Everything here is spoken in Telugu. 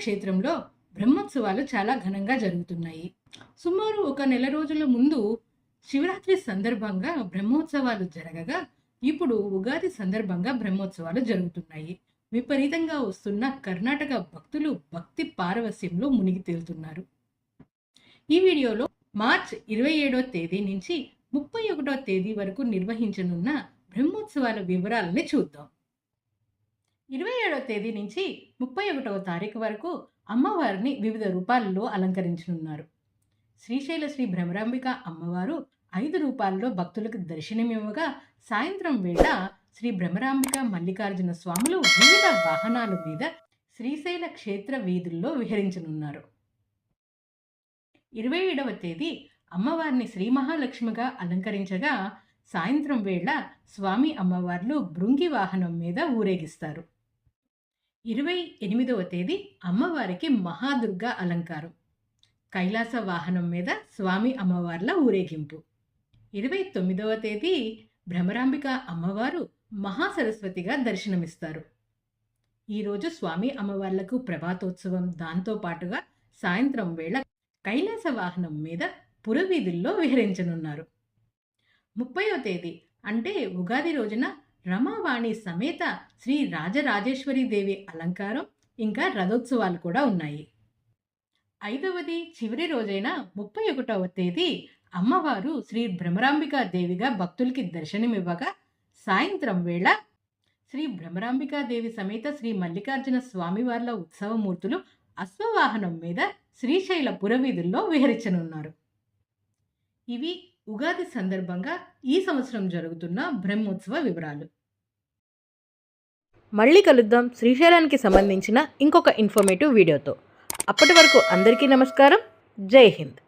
క్షేత్రంలో బ్రహ్మోత్సవాలు చాలా ఘనంగా జరుగుతున్నాయి. సుమారు ఒక నెల రోజుల ముందు శివరాత్రి సందర్భంగా బ్రహ్మోత్సవాలు జరగగా, ఇప్పుడు ఉగాది సందర్భంగా బ్రహ్మోత్సవాలు జరుగుతున్నాయి. విపరీతంగా వస్తున్న కర్ణాటక భక్తులు భక్తి పారవస్యంలో మునిగి తేలుతున్నారు. ఈ వీడియోలో మార్చ్ 27వ తేదీ నుంచి 31వ తేదీ వరకు నిర్వహించనున్న బ్రహ్మోత్సవాల వివరాలని చూద్దాం. 27వ తేదీ నుంచి 31వ తారీఖు వరకు అమ్మవారిని వివిధ రూపాలలో అలంకరించనున్నారు. శ్రీశైల శ్రీ భ్రమరాంబిక అమ్మవారు 5 రూపాల్లో భక్తులకు దర్శనమివ్వగా, సాయంత్రం వేళ శ్రీ భ్రమరాంబిక మల్లికార్జున స్వాములు వివిధ వాహనాల మీద శ్రీశైల క్షేత్ర వీధుల్లో విహరించనున్నారు. 27వ తేదీ అమ్మవారిని శ్రీ మహాలక్ష్మిగా అలంకరించగా, సాయంత్రం వేళ స్వామి అమ్మవార్లు భృంగి వాహనం మీద ఊరేగిస్తారు. 28వ తేదీ అమ్మవారికి మహాదుర్గ అలంకారం, కైలాస వాహనం మీద స్వామి అమ్మవార్ల ఊరేగింపు. 29వ తేదీ భ్రమరాంబిక అమ్మవారు మహాసరస్వతిగా దర్శనమిస్తారు. ఈరోజు స్వామి అమ్మవార్లకు ప్రభాతోత్సవం, దాంతోపాటుగా సాయంత్రం వేళ కైలాస వాహనం మీద పురవీధుల్లో విహరించనున్నారు. 30వ తేదీ అంటే ఉగాది రోజున రమావాణి సమేత శ్రీ రాజరాజేశ్వరి దేవి అలంకారం, ఇంకా రథోత్సవాలు కూడా ఉన్నాయి. 5వది చివరి రోజైన 31వ తేదీ అమ్మవారు శ్రీ భ్రమరాంబికా దేవిగా భక్తులకి దర్శనమివ్వగా, సాయంత్రం వేళ శ్రీ భ్రమరాంబికా దేవి సమేత శ్రీ మల్లికార్జున స్వామివార్ల ఉత్సవమూర్తులు అశ్వవాహనం మీద శ్రీశైల పురవీధుల్లో విహరించనున్నారు. ఇవి ఉగాది సందర్భంగా ఈ సంవత్సరం జరుగుతున్న బ్రహ్మోత్సవ వివరాలు. మళ్ళీ కలుద్దాం శ్రీశైలానికి సంబంధించిన ఇంకొక ఇన్ఫర్మేటివ్ వీడియోతో. అప్పటి వరకు అందరికీ నమస్కారం. జై హింద్.